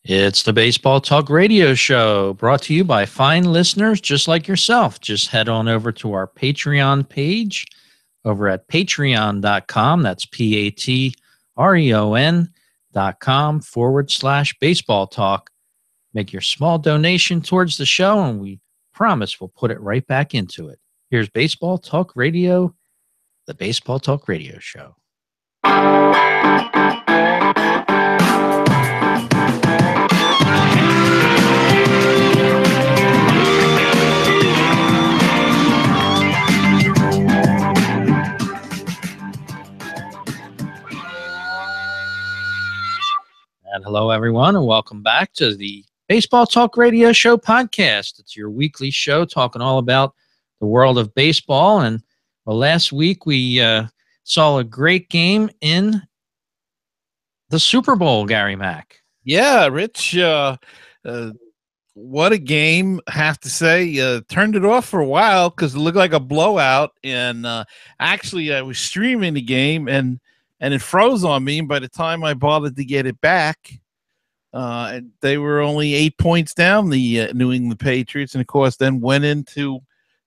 It's the Baseball Talk Radio Show brought to you by fine listeners just like yourself. Just head on over to our Patreon page over at patreon.com. That's patreon.com/baseball talk. Make your small donation towards the show, and we promise we'll put it right back into it. Here's Baseball Talk Radio, the Baseball Talk Radio Show. And hello, everyone, and welcome back to the Baseball Talk Radio Show podcast. It's your weekly show talking all about the world of baseball. And well, last week we saw a great game in the Super Bowl, Gary Mack. Yeah, Rich, what a game, I have to say. Turned it off for a while because it looked like a blowout. And actually, I was streaming the game, and it froze on me. And by the time I bothered to get it back, they were only 8 points down, the New England Patriots, and of course then went in to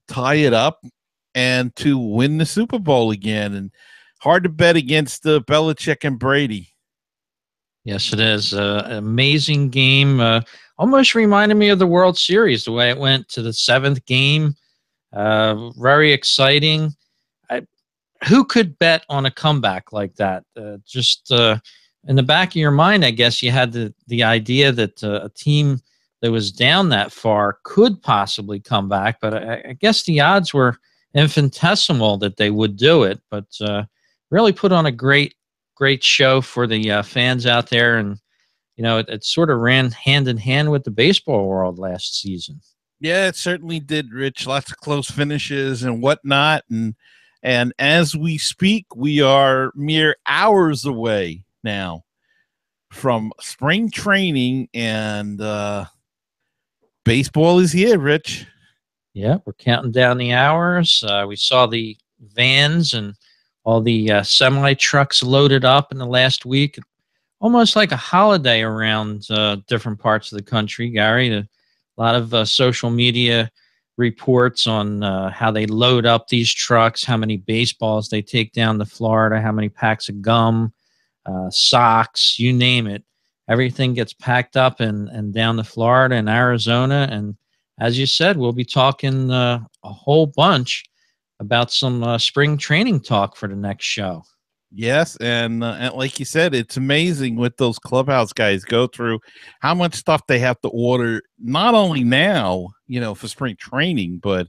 tie it up and to win the Super Bowl again. And hard to bet against Belichick and Brady. Yes, it is. An amazing game. Almost reminded me of the World Series, the way it went to the seventh game. Very exciting. Who could bet on a comeback like that? Just in the back of your mind, I guess you had the idea that a team that was down that far could possibly come back, but I guess the odds were infinitesimal that they would do it. But really put on a great show for the fans out there, and it sort of ran hand in hand with the baseball world last season. Yeah, it certainly did, Rich. Lots of close finishes and whatnot, and as we speak, we are mere hours away now from spring training, and baseball is here, Rich. Yeah, we're counting down the hours. We saw the vans and all the semi-trucks loaded up in the last week. Almost like a holiday around different parts of the country, Gary. A lot of social media reports on how they load up these trucks, how many baseballs they take down to Florida, how many packs of gum, socks, you name it. Everything gets packed up and down to Florida and Arizona. And as you said, we'll be talking a whole bunch about some spring training talk for the next show. Yes, and like you said, it's amazing what those clubhouse guys go through, how much stuff they have to order, not only now, for spring training, but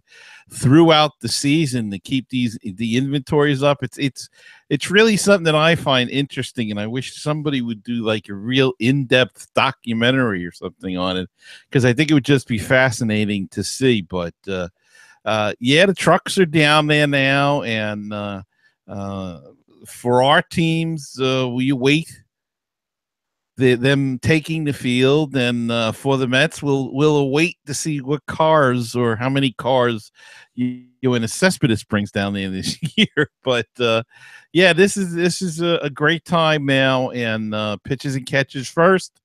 throughout the season to keep the inventories up. It's really something that I find interesting, and I wish somebody would do like a real in-depth documentary or something on it, because I think it would just be fascinating to see. But yeah, the trucks are down there now, and for our teams, we wait them taking the field, and for the Mets, we'll await to see what cars or how many cars and Cespedes brings down there this year. But yeah, this is a great time now, and pitches and catches first.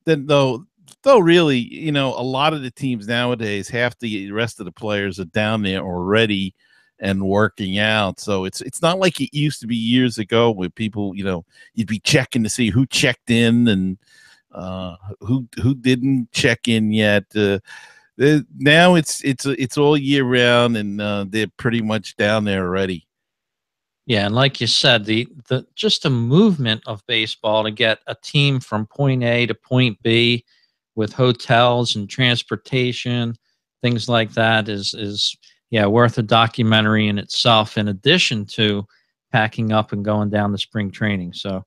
Then though really, a lot of the teams nowadays, half the rest of the players are down there already and working out. So it's not like it used to be years ago where people, you'd be checking to see who checked in and who didn't check in yet. Now it's all year round, and they're pretty much down there already. Yeah, and like you said, the just the movement of baseball to get a team from point A to point B with hotels and transportation, things like that is worth a documentary in itself, in addition to packing up and going down to spring training. So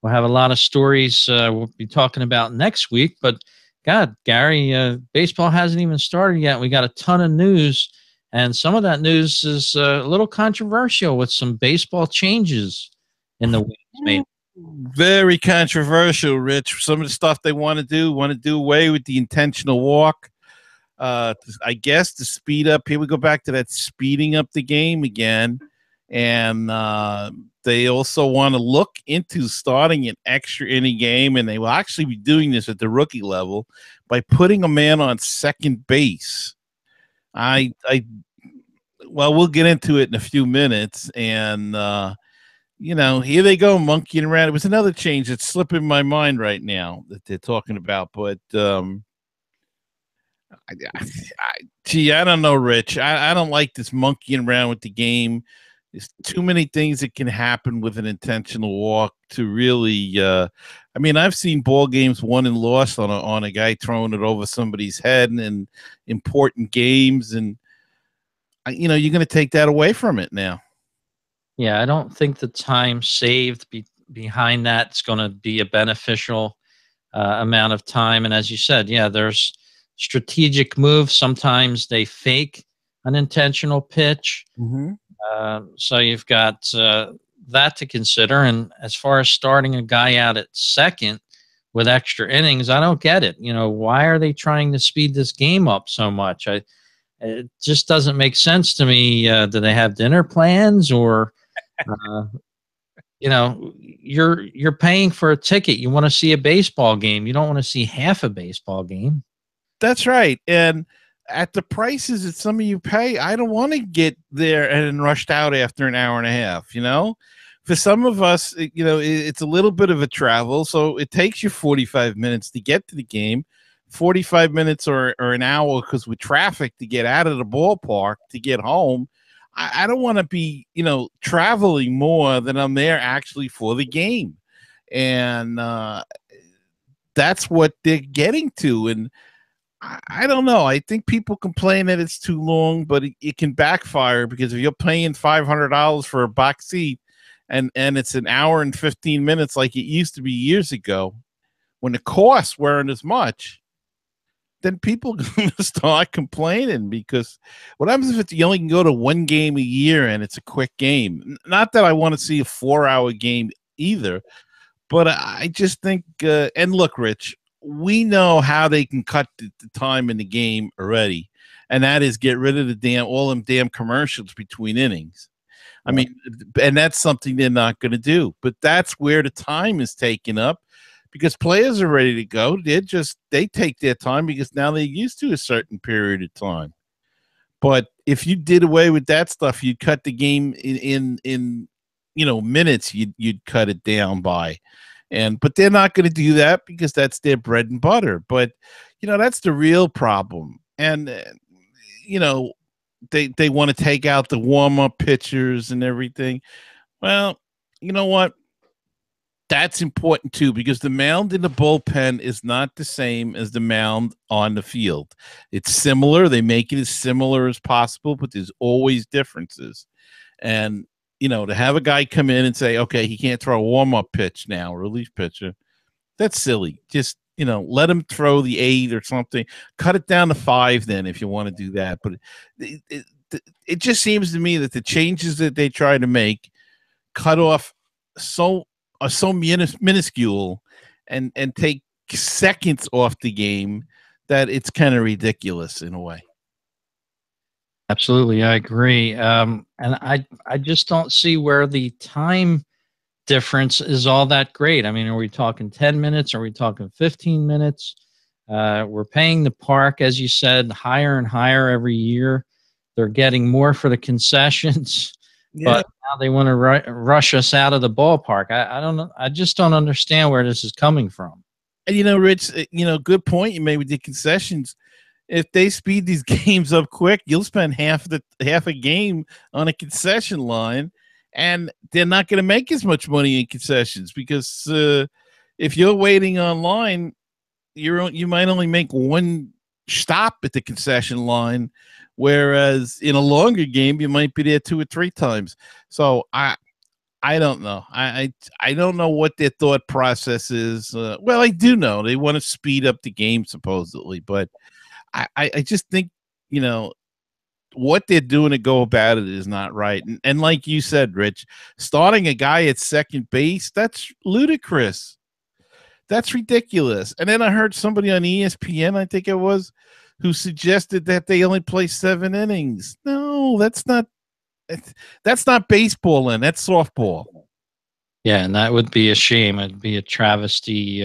we'll have a lot of stories we'll be talking about next week. But God, Gary, baseball hasn't even started yet. We got a ton of news, and some of that news is a little controversial with some baseball changes in the weeks, maybe. Very controversial, Rich. Some of the stuff they want to do away with the intentional walk. I guess to speed up. Here we go back to that speeding up the game again. and they also want to look into starting an extra inning game, and they will actually be doing this at the rookie level by putting a man on second base. Well, we'll get into it in a few minutes, and here they go monkeying around. It was another change that's slipping my mind right now that they're talking about, but I don't know, Rich. I don't like this monkeying around with the game. There's too many things that can happen with an intentional walk to really. I've seen ball games won and lost on a guy throwing it over somebody's head in important games, and you're going to take that away from it now. Yeah, I don't think the time saved behind that's going to be a beneficial amount of time. And as you said, yeah, there's strategic moves. Sometimes they fake an intentional pitch. Mm-hmm. So you've got that to consider. And as far as starting a guy out at second with extra innings, I don't get it. Why are they trying to speed this game up so much? It just doesn't make sense to me. Do they have dinner plans, or you're paying for a ticket? You want to see a baseball game. You don't want to see half a baseball game. That's right. And at the prices that some of you pay, I don't want to get there and rushed out after an hour and a half. For some of us, it's a little bit of a travel, so it takes you 45 minutes to get to the game, 45 minutes or an hour because with traffic to get out of the ballpark to get home. I don't want to be, traveling more than I'm there actually for the game. And that's what they're getting to. And I don't know. I think people complain that it's too long, but it can backfire, because if you're paying $500 for a box seat and it's an hour and 15 minutes like it used to be years ago, when the costs weren't as much, then people are going to start complaining. Because what happens if you only can go to one game a year and it's a quick game? Not that I want to see a 4-hour game either, but I just think, and look, Rich, we know how they can cut the time in the game already, and that is get rid of all them damn commercials between innings. I mean, and that's something they're not going to do, but that's where the time is taken up, because players are ready to go. They take their time because now they're used to a certain period of time. But if you did away with that stuff, you'd cut the game in minutes. You'd cut it down by, but they're not going to do that because that's their bread and butter. But that's the real problem. And they want to take out the warm-up pitchers and everything. Well, you know what? That's important too, because the mound in the bullpen is not the same as the mound on the field. It's similar. They make it as similar as possible, but there's always differences. And, to have a guy come in and say, okay, he can't throw a warm-up pitch now, relief pitcher, that's silly. Just, let him throw the 8 or something. Cut it down to 5 then if you want to do that. But it just seems to me that the changes that they try to make cut off are so minuscule and take seconds off the game that it's kind of ridiculous in a way. Absolutely, I agree. And I just don't see where the time difference is all that great. I mean, are we talking 10 minutes? Are we talking 15 minutes? We're paying the park, as you said, higher and higher every year. They're getting more for the concessions. Yeah. But now they want to rush us out of the ballpark. I don't know. I just don't understand where this is coming from. And, Rich, good point you made with the concessions. If they speed these games up quick, you'll spend half a game on a concession line, and they're not going to make as much money in concessions, because if you're waiting online, you might only make one stop at the concession line, whereas in a longer game you might be there 2 or 3 times. So I don't know. I don't know what their thought process is. Well, I do know they want to speed up the game supposedly, but I just think what they're doing to go about it is not right. And like you said, Rich, starting a guy at second base, that's ludicrous. That's ridiculous. And then I heard somebody on ESPN, I think it was, who suggested that they only play 7 innings. No, that's not That's not baseball, and that's softball. Yeah, and that would be a shame. It'd be a travesty.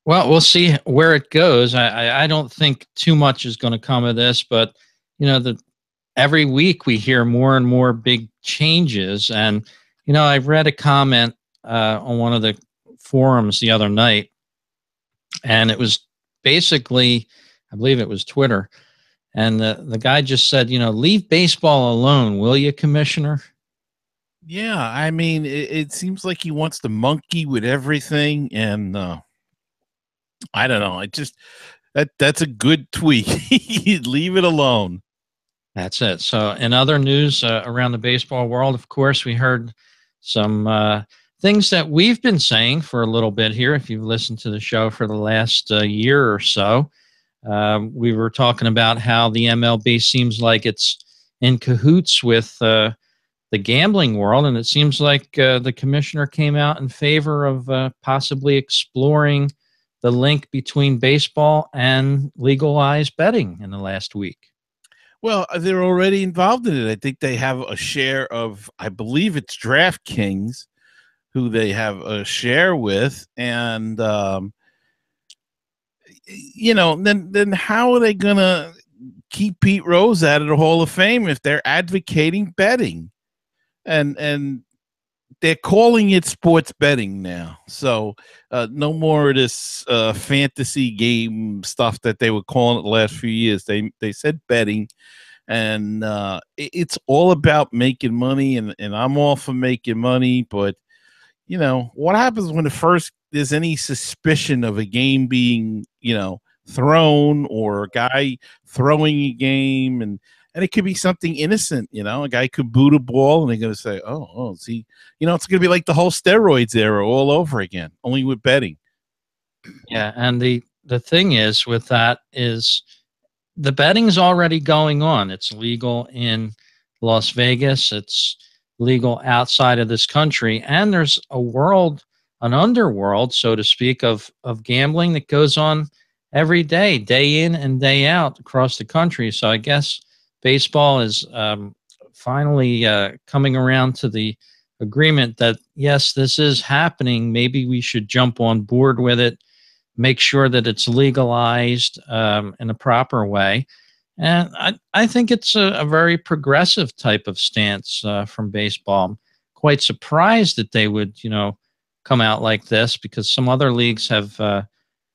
Well, we'll see where it goes. I don't think too much is going to come of this, but the every week we hear more and more big changes. And I read a comment on one of the forums the other night, and it was basically, I believe it was Twitter, and the guy just said, leave baseball alone, will you, Commissioner? Yeah, I mean, it seems like he wants to monkey with everything, and I don't know. I just that's a good tweet. Leave it alone. That's it. So, in other news around the baseball world, of course, we heard some things that we've been saying for a little bit here. If you've listened to the show for the last year or so, we were talking about how the MLB seems like it's in cahoots with the gambling world, and it seems like the commissioner came out in favor of possibly exploring the link between baseball and legalized betting in the last week. Well, they're already involved in it. I think they have a share of, I believe it's DraftKings, who they have a share with, and then how are they gonna keep Pete Rose out of the Hall of Fame if they're advocating betting, and they're calling it sports betting now? So no more of this fantasy game stuff that they were calling it the last few years. They said betting. And it's all about making money, and I'm all for making money. But what happens when there's any suspicion of a game being thrown, or a guy throwing a game, and it could be something innocent. A guy could boot a ball, and they're going to say, oh, see, it's going to be like the whole steroids era all over again, only with betting. Yeah, and the thing is with that is, the betting's already going on. It's legal in Las Vegas. It's legal outside of this country. And there's an underworld, so to speak, of gambling that goes on every day in and day out across the country. So I guess baseball is finally coming around to the agreement that, yes, this is happening. Maybe we should jump on board with it, make sure that it's legalized in a proper way. And I think it's a very progressive type of stance from baseball. I'm quite surprised that they would, come out like this, because some other leagues have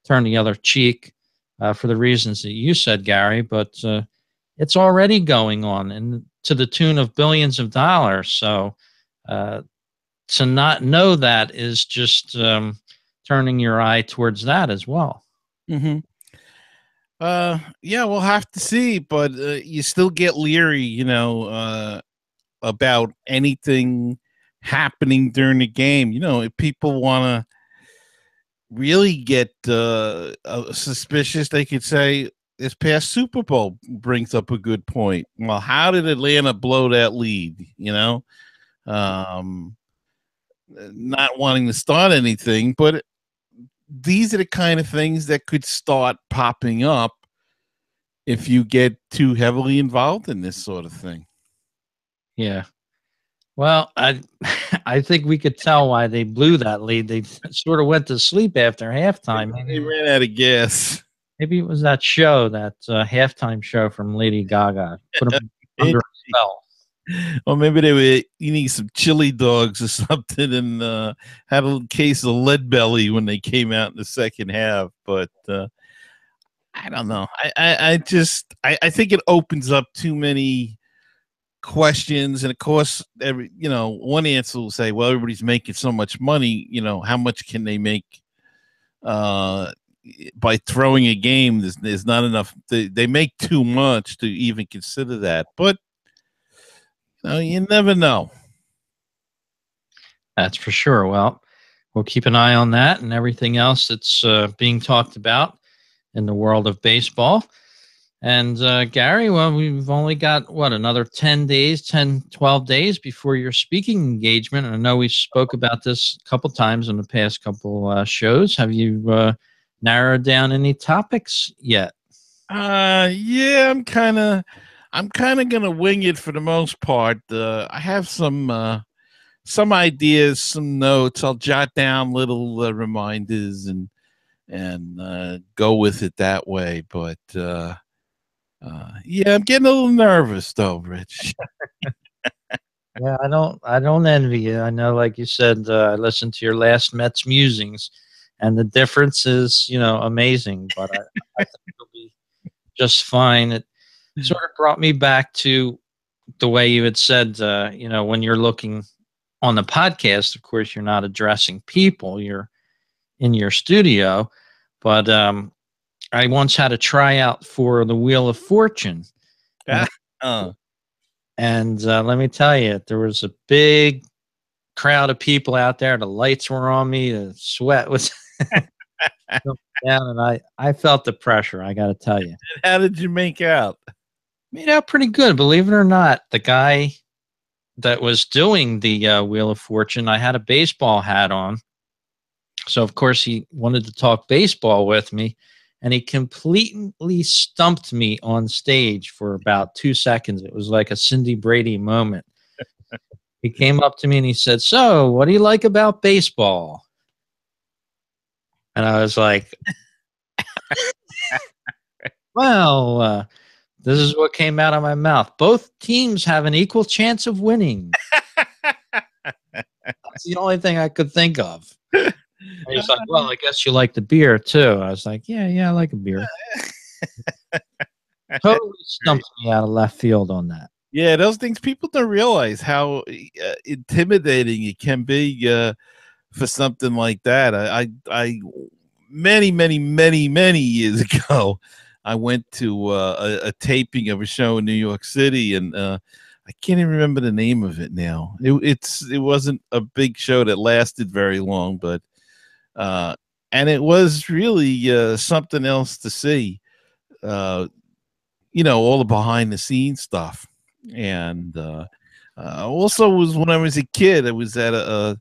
turned the other cheek for the reasons that you said, Gary. But it's already going on, and to the tune of billions of dollars. So to not know that is just turning your eye towards that as well. Mm-hmm. Yeah, we'll have to see, but you still get leery, about anything happening during the game. If people want to really get suspicious, they could say this past Super Bowl brings up a good point. Well, how did Atlanta blow that lead? Not wanting to start anything, but these are the kind of things that could start popping up if you get too heavily involved in this sort of thing. Yeah. Well, I think we could tell why they blew that lead. They sort of went to sleep after halftime. They ran out of gas. Maybe it was that show, that halftime show from Lady Gaga. Put them under a spell. Or maybe they were eating some chili dogs or something, and had a case of lead belly when they came out in the second half. But I don't know. I think it opens up too many questions, and of course, one answer will say, well, everybody's making so much money. How much can they make by throwing a game? There's not enough. They make too much to even consider that. But you never know. That's for sure. Well, we'll keep an eye on that and everything else that's being talked about in the world of baseball. And Gary, well, we've only got, another 10 days, 10, 12 days before your speaking engagement. And I know we spoke about this a couple times in the past couple shows. Have you narrowed down any topics yet? Yeah, I'm kind of I'm kind of gonna wing it for the most part. I have some ideas, some notes. I'll jot down little reminders and go with it that way. But yeah, I'm getting a little nervous though, Rich. Yeah, I don't envy you. I know, like you said, I listened to your last Mets musings, and the difference is, amazing. But I think it'll be just fine. It sort of brought me back to the way you had said, when you're looking on the podcast, of course, you're not addressing people, you're in your studio. But I once had a tryout for the Wheel of Fortune. And, uh, let me tell you, there was a big crowd of people out there. The lights were on me, the sweat was coming down, and I felt the pressure, I got to tell you. how did you make out? Made out pretty good, believe it or not. The guy that was doing the Wheel of Fortune, I had a baseball hat on. So, of course, he wanted to talk baseball with me, and he completely stumped me on stage for about 2 seconds. It was like a Cindy Brady moment. He came up to me and he said, "So, what do you like about baseball?" And I was like, "Well, this is what came out of my mouth. Both teams have an equal chance of winning." That's the only thing I could think of. And he's like, "Well, I guess you like the beer too." I was like, "Yeah, I like a beer." Totally stumped me out of left field on that. Yeah, those things people don't realize how intimidating it can be for something like that. Many, many, many, many years ago, I went to a taping of a show in New York City, and I can't even remember the name of it now. It wasn't a big show that lasted very long, but and it was really something else to see. Uh, all the behind the scenes stuff. And also was when I was a kid, I was at a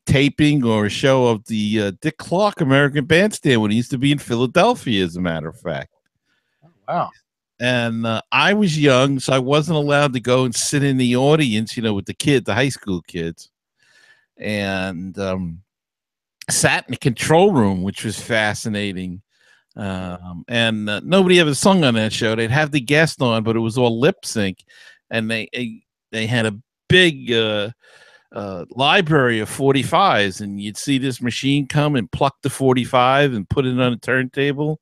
taping or a show of the Dick Clark American Bandstand when he used to be in Philadelphia, as a matter of fact. Wow. And I was young, so I wasn't allowed to go and sit in the audience, with the kids, the high school kids, and sat in the control room, which was fascinating. And nobody ever sung on that show. They'd have the guest on, but it was all lip sync, and they had a big library of 45s, and you'd see this machine come and pluck the 45 and put it on a turntable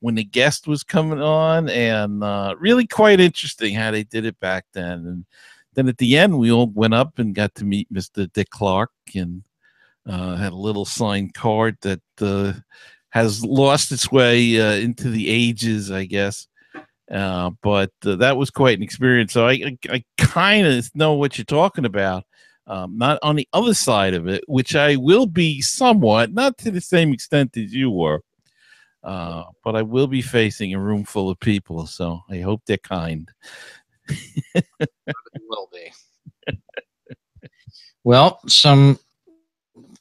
when the guest was coming on, and really quite interesting how they did it back then. And then at the end, we all went up and got to meet Mr. Dick Clark, and had a little signed card that has lost its way into the ages, I guess. But that was quite an experience. So I kind of know what you're talking about. Not on the other side of it, which I will be somewhat, not to the same extent as you were, but I will be facing a room full of people. So I hope they're kind. It will be. Well, some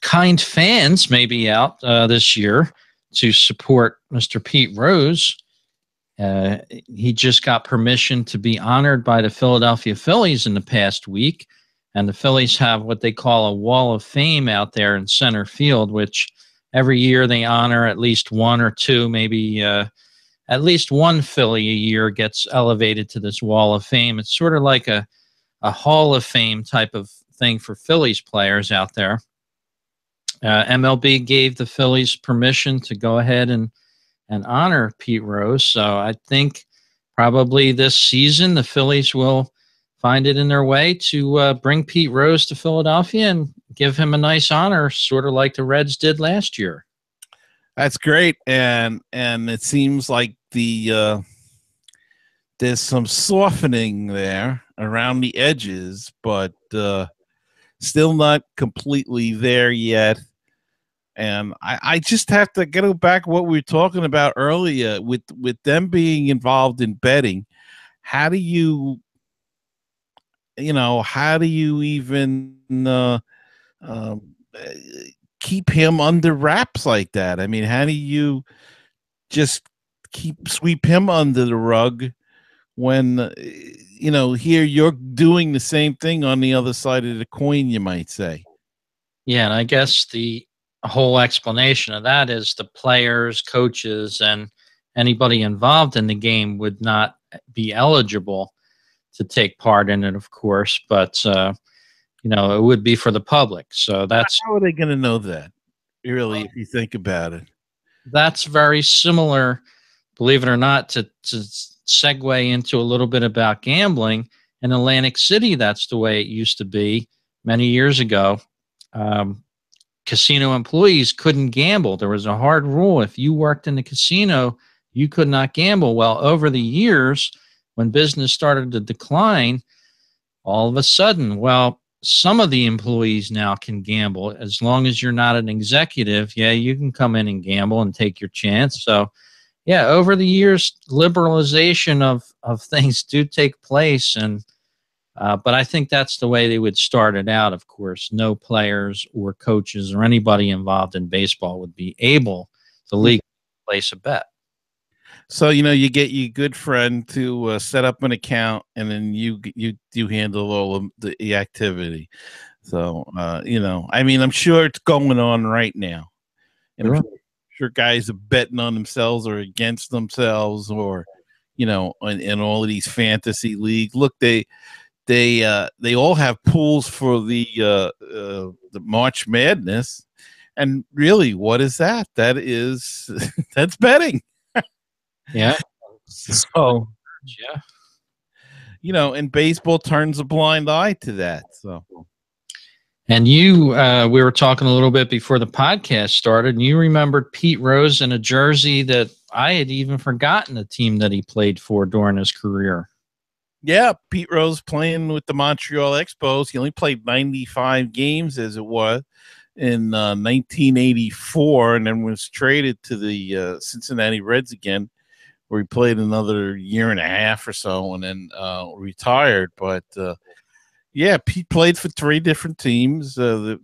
kind fans may be out this year to support Mr. Pete Rose. He just got permission to be honored by the Philadelphia Phillies in the past week. And the Phillies have what they call a wall of fame out there in center field, which every year they honor at least one or two, maybe at least one Philly a year gets elevated to this wall of fame. It's sort of like a Hall of Fame type of thing for Phillies players out there. MLB gave the Phillies permission to go ahead and honor Pete Rose. So I think probably this season the Phillies will find it in their way to bring Pete Rose to Philadelphia and give him a nice honor, sort of like the Reds did last year. That's great, and it seems like there's some softening there around the edges, but still not completely there yet. And I just have to go back to what we were talking about earlier with them being involved in betting. How do you even keep him under wraps like that? I mean, how do you just sweep him under the rug when here you're doing the same thing on the other side of the coin, you might say. Yeah, and I guess the whole explanation of that is the players, coaches, and anybody involved in the game would not be eligible to take part in it, of course, but it would be for the public. So how are they going to know that? Really, if you think about it, that's very similar, believe it or not, to segue into a little bit about gambling. In Atlantic City, that's the way it used to be many years ago. Casino employees couldn't gamble. There was a hard rule. If you worked in the casino, you could not gamble. Well, over the years, when business started to decline, all of a sudden, some of the employees now can gamble as long as you're not an executive. Yeah, you can come in and gamble and take your chance. So, yeah, over the years, liberalization of things do take place, but I think that's the way they would start it out. Of course, no players or coaches or anybody involved in baseball would be able to legally place a bet. So you get your good friend to set up an account, and then you handle all of the activity. So I'm sure it's going on right now, and I'm sure guys are betting on themselves or against themselves, or in all of these fantasy leagues. Look, they all have pools for the March Madness, and really, what is that? That is that's betting. Yeah. So, yeah. And baseball turns a blind eye to that. So, and we were talking a little bit before the podcast started, and you remembered Pete Rose in a jersey that I had even forgotten the team that he played for during his career. Yeah, Pete Rose playing with the Montreal Expos. He only played 95 games as it was in 1984, and then was traded to the Cincinnati Reds again, where he played another year and a half or so and then retired. But Pete played for 3 different teams. Of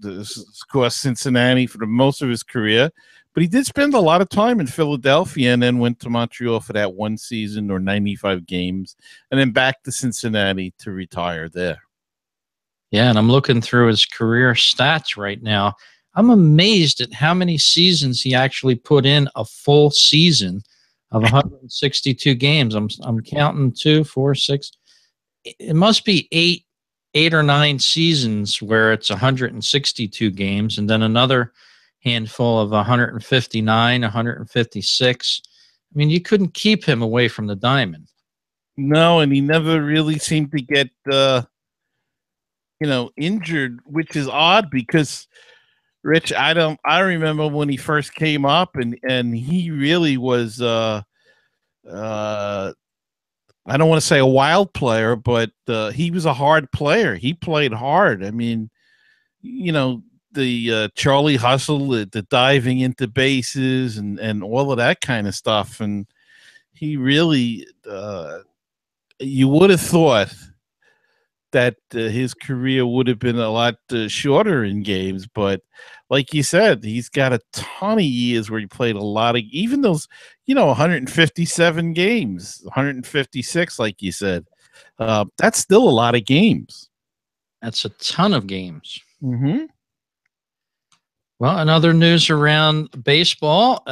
course, Cincinnati for the most of his career, but he did spend a lot of time in Philadelphia and then went to Montreal for that one season or 95 games, and then back to Cincinnati to retire there. Yeah, and I'm looking through his career stats right now. I'm amazed at how many seasons he actually put in a full season of 162 games. I'm counting 2, 4, 6. It must be eight or 9 seasons where it's 162 games, and then another handful of 159, 156. I mean, you couldn't keep him away from the diamond. No, and he never really seemed to get injured, which is odd because Rich, I remember when he first came up and he really was I don't want to say a wild player, but he was a hard player. He played hard. I mean, the Charlie Hustle, the diving into bases and all of that kind of stuff. And he really, you would have thought that his career would have been a lot shorter in games, but like you said, he's got a ton of years where he played a lot of, even those, 157 games, 156, like you said. That's still a lot of games. That's a ton of games. Mm-hmm. Well, in other news around baseball,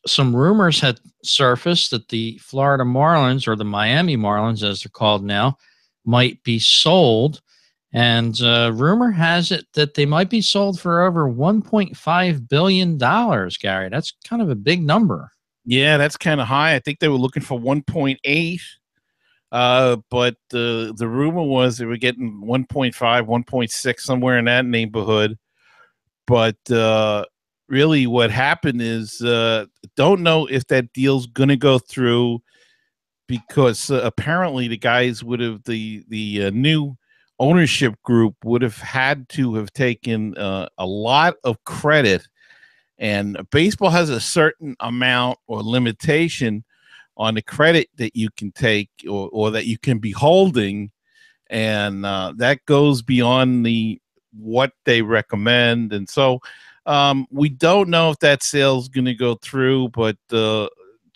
some rumors had surfaced that the Florida Marlins, or the Miami Marlins as they're called now, might be sold. And rumor has it that they might be sold for over $1.5 billion, Gary. That's kind of a big number. Yeah, that's kind of high. I think they were looking for 1.8. But the rumor was they were getting 1.5, 1.6, somewhere in that neighborhood. But really what happened is don't know if that deal's going to go through, because apparently the guys would have, the new ownership group would have had to have taken a lot of credit, and baseball has a certain amount or limitation on the credit that you can take or that you can be holding, and that goes beyond what they recommend. And so we don't know if that sale is going to go through, but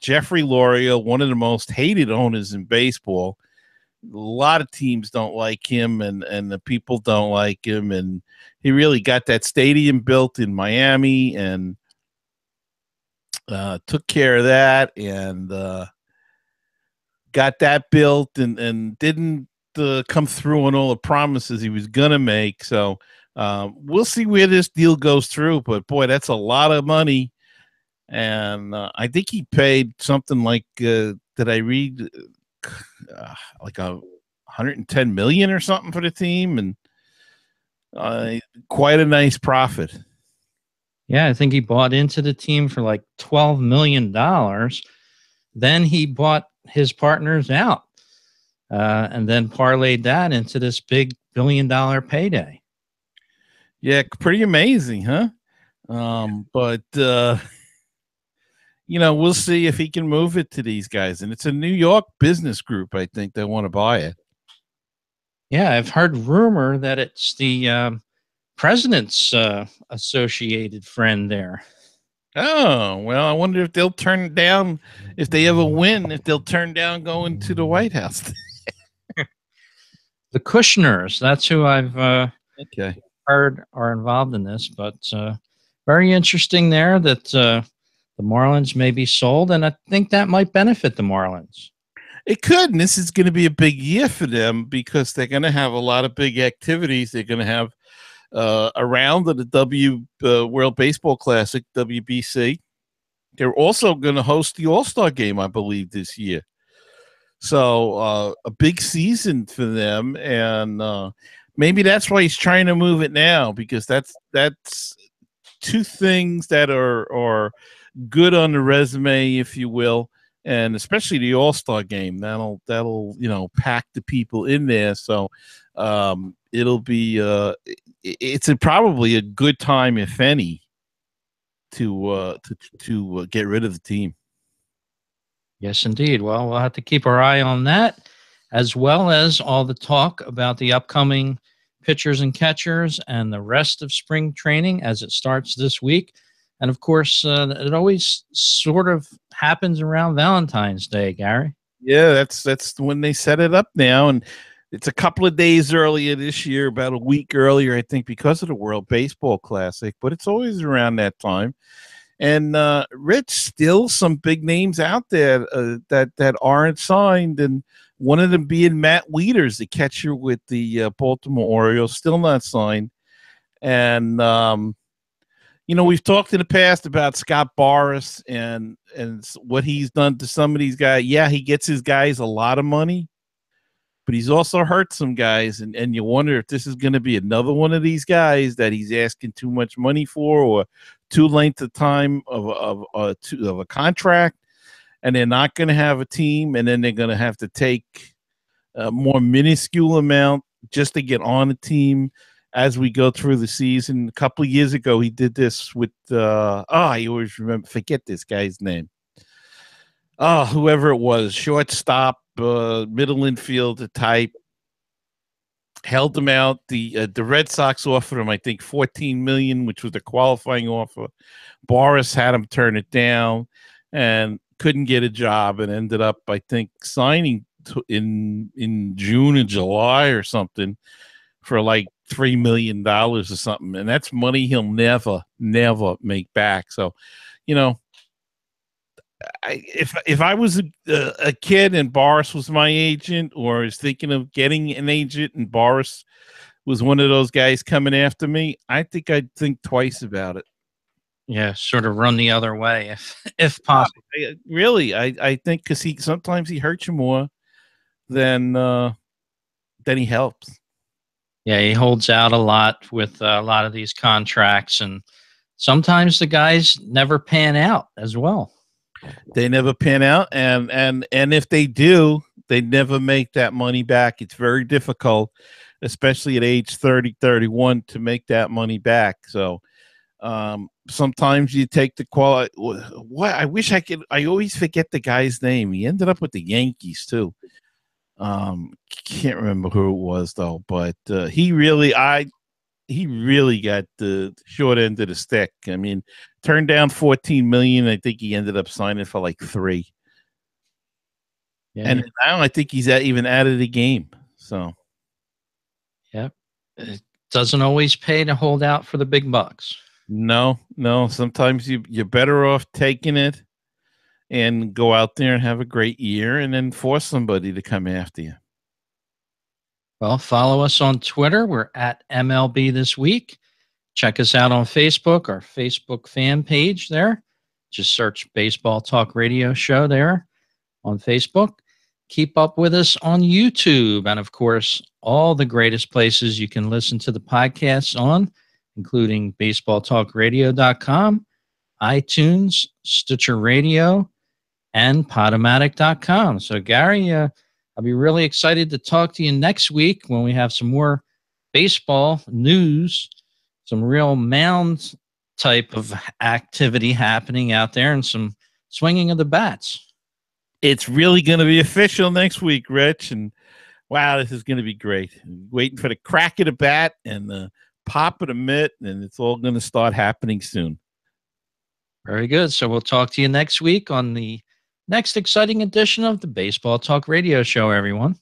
Jeffrey Loria, one of the most hated owners in baseball. A lot of teams don't like him, and the people don't like him. And he really got that stadium built in Miami and took care of that and got that built and didn't come through on all the promises he was going to make. So we'll see where this deal goes through. But, boy, that's a lot of money. And I think he paid something like, did I read, like 110 million or something for the team, and quite a nice profit. Yeah, I think he bought into the team for like $12 million. Then he bought his partners out and then parlayed that into this big $1 billion payday. Yeah, pretty amazing, huh? But we'll see if he can move it to these guys. And it's a New York business group, I think, that want to buy it. Yeah, I've heard rumor that it's the president's associated friend there. Oh, well, I wonder if they'll turn it down, if they ever win, if they'll turn down going to the White House. The Kushners, that's who I've heard are involved in this. But very interesting there that the Marlins may be sold, and I think that might benefit the Marlins. It could, and this is going to be a big year for them because they're going to have a lot of big activities. They're going to have a round of the World Baseball Classic, WBC. They're also going to host the All-Star Game, I believe, this year. So a big season for them, and maybe that's why he's trying to move it now, because that's two things that are good on the resume, if you will. And especially the All-Star Game, that'll pack the people in there. So it'll be it's probably a good time, if any, to get rid of the team. Yes, indeed. Well, we'll have to keep our eye on that, as well as all the talk about the upcoming pitchers and catchers and the rest of spring training as it starts this week. And, of course, it always sort of happens around Valentine's Day, Gary. Yeah, that's when they set it up now. And it's a couple of days earlier this year, about a week earlier, I think, because of the World Baseball Classic. But it's always around that time. And, Rich, still some big names out there that aren't signed. And one of them being Matt Wieters, the catcher with the Baltimore Orioles, still not signed. And we've talked in the past about Scott Boras and what he's done to some of these guys. Yeah, he gets his guys a lot of money, but he's also hurt some guys. And you wonder if this is going to be another one of these guys that he's asking too much money for, or too length of time of a contract, and they're not going to have a team, and then they're going to have to take a more minuscule amount just to get on a team as we go through the season. A couple of years ago, he did this with I always forget this guy's name. Whoever it was, shortstop, middle infield type, held him out. The Red Sox offered him, I think, $14 million, which was the qualifying offer. Boras had him turn it down and couldn't get a job, and ended up, I think, signing in June and July or something for like $3 million or something. And that's money he'll never make back. So, if I was a kid and Boras was my agent, or was thinking of getting an agent and Boras was one of those guys coming after me, I think I'd think twice about it. Yeah, sort of run the other way if possible. I think because sometimes he hurts you more than he helps. Yeah, he holds out a lot with a lot of these contracts, and sometimes the guys never pan out as well. They never pan out, and if they do, they never make that money back. It's very difficult, especially at age 30, 31, to make that money back. So sometimes you take the quality. What I wish I could. I always forget the guy's name. He ended up with the Yankees too. Can't remember who it was though, but he really, he really got the short end of the stick. I mean, turned down 14 million. I think he ended up signing for like 3. Yeah, And now I think he's even out of the game. So, yeah. It doesn't always pay to hold out for the big bucks. no. Sometimes you're better off taking it and go out there and have a great year and then force somebody to come after you. Well, follow us on Twitter. We're at MLB This Week. Check us out on Facebook, our Facebook fan page there. Just search Baseball Talk Radio Show there on Facebook. Keep up with us on YouTube. And of course, all the greatest places you can listen to the podcasts on, including baseballtalkradio.com, iTunes, Stitcher Radio, and Podomatic.com. So, Gary, I'll be really excited to talk to you next week when we have some more baseball news, some real mound type of activity happening out there, and some swinging of the bats. It's really going to be official next week, Rich. And wow, this is going to be great. Waiting for the crack of the bat and the pop of the mitt, and it's all going to start happening soon. Very good. So we'll talk to you next week on the next exciting edition of the Baseball Talk Radio Show, everyone.